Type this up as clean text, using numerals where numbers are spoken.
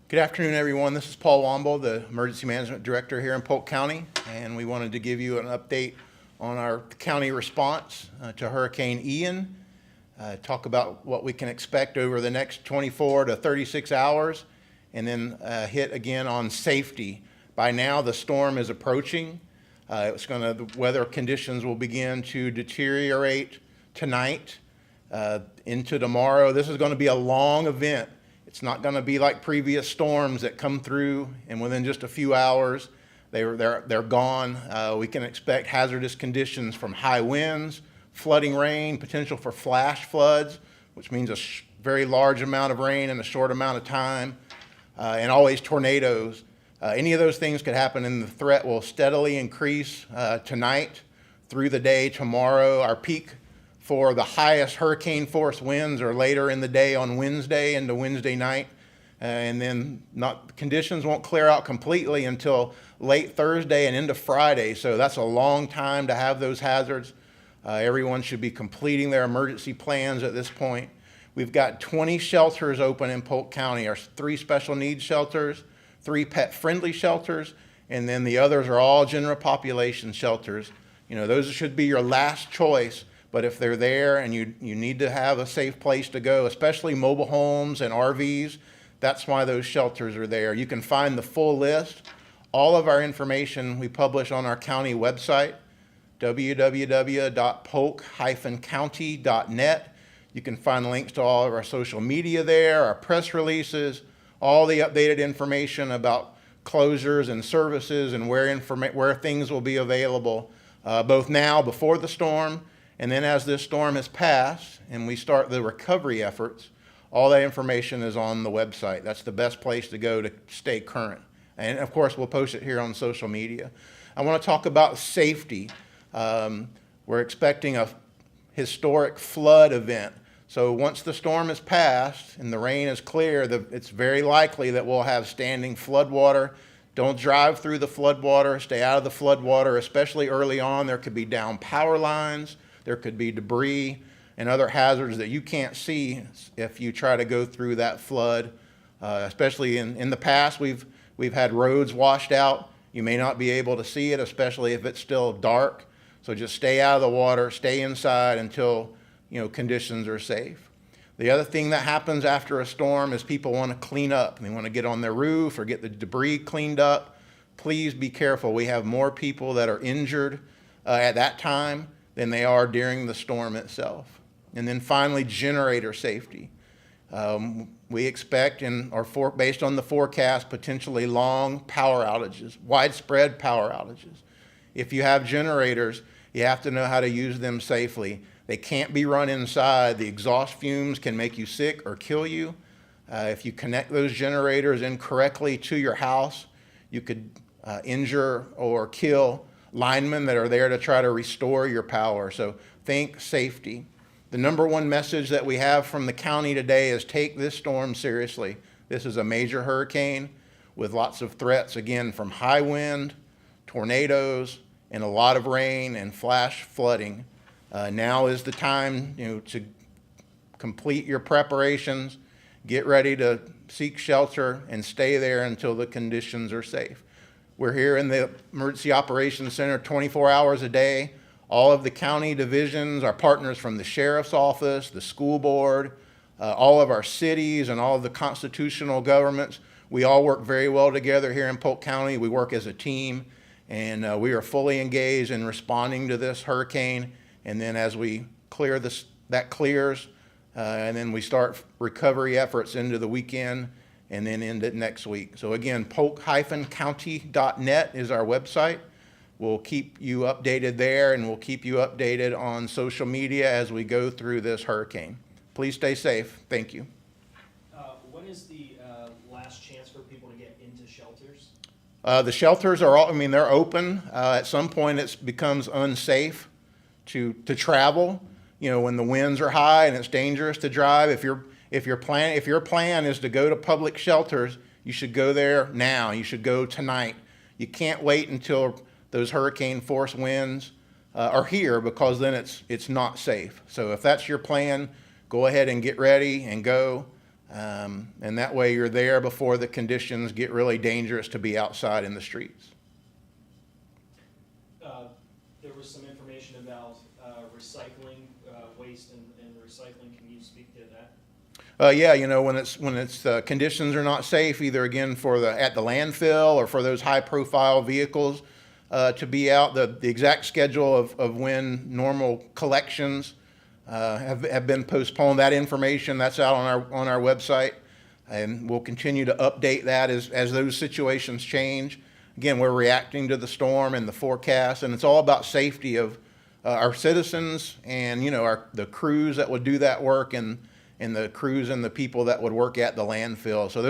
Good afternoon, everyone. This is Paul Womble, the Emergency Management Director here in Polk County, and we wanted to give you an update on our county response to Hurricane Ian, talk about what we can expect over the next 24 to 36 hours, and then hit again on safety. By now, the storm is approaching. The weather conditions will begin to deteriorate tonight into tomorrow. This is going to be a long event. It's not going to be like previous storms that come through and within just a few hours they're gone. We can expect hazardous conditions from high winds, flooding rain, potential for flash floods, which means a very large amount of rain in a short amount of time, and always tornadoes. Any of those things could happen, and the threat will steadily increase tonight through the day. Tomorrow, our peak for the highest hurricane force winds are later in the day on Wednesday into Wednesday night. And then conditions won't clear out completely until late Thursday and into Friday. So that's a long time to have those hazards. Everyone should be completing their emergency plans at this point. We've got 20 shelters open in Polk County. Our 3 special needs shelters, 3 pet-friendly shelters, and then the others are all general population shelters. You know, those should be your last choice. But if they're there and you need to have a safe place to go, especially mobile homes and RVs, that's why those shelters are there. You can find the full list. All of our information we publish on our county website, www.polk-county.net. You can find links to all of our social media there, our press releases, all the updated information about closures and services and where things will be available, both now before the storm, and then as this storm has passed and we start the recovery efforts, all that information is on the website. That's the best place to go to stay current. And of course, we'll post it here on social media. I want to talk about safety. We're expecting a historic flood event. So once the storm has passed and the rain is clear, it's very likely that we'll have standing floodwater. Don't drive through the floodwater. Stay out of the floodwater, especially early on. There could be down power lines. There could be debris and other hazards that you can't see if you try to go through that flood. Especially in the past, we've had roads washed out. You may not be able to see it, especially if it's still dark. So just stay out of the water, stay inside until conditions are safe. The other thing that happens after a storm is people want to clean up. They want to get on their roof or get the debris cleaned up. Please be careful. We have more people that are injured at that time than they are during the storm itself. And then finally, generator safety. We expect, based on the forecast, potentially long power outages, widespread power outages. If you have generators, you have to know how to use them safely. They can't be run inside. The exhaust fumes can make you sick or kill you. If you connect those generators incorrectly to your house, you could injure or kill linemen that are there to try to restore your power. So think safety. The number one message that we have from the county today is take this storm seriously. This is a major hurricane with lots of threats, again, from high wind, tornadoes, and a lot of rain and flash flooding. Now is the time to complete your preparations, get ready to seek shelter, and stay there until the conditions are safe. We're here in the Emergency Operations Center 24 hours a day. All of the county divisions, our partners from the Sheriff's Office, the school board, all of our cities, and all of the constitutional governments, we all work very well together here in Polk County. We work as a team, and we are fully engaged in responding to this hurricane. And then as we clear this, that clears, and then we start recovery efforts into the weekend and then into next week. So again, polk-county.net is our website. We'll keep you updated there, and we'll keep you updated on social media as we go through this hurricane. Please stay safe. Thank you. When is the last chance for people to get into shelters? The shelters are all, they're open. At some point it becomes unsafe to travel, when the winds are high and it's dangerous to drive. If your plan is to go to public shelters, you should go there now. You should go tonight. You can't wait until those hurricane force winds are here, because then it's not safe. So if that's your plan, go ahead and get ready and go. And that way you're there before the conditions get really dangerous to be outside in the streets. There was some information about recycling, waste and recycling. Can you speak to that? Yeah, you know, when it's conditions are not safe, either again at the landfill or for those high profile vehicles to be out, the exact schedule of when normal collections have been postponed. That information that's out on our website, and we'll continue to update that as those situations change. Again, we're reacting to the storm and the forecast, and it's all about safety of our citizens and, you know, the crews that would do that work and the crews and the people that would work at the landfill. So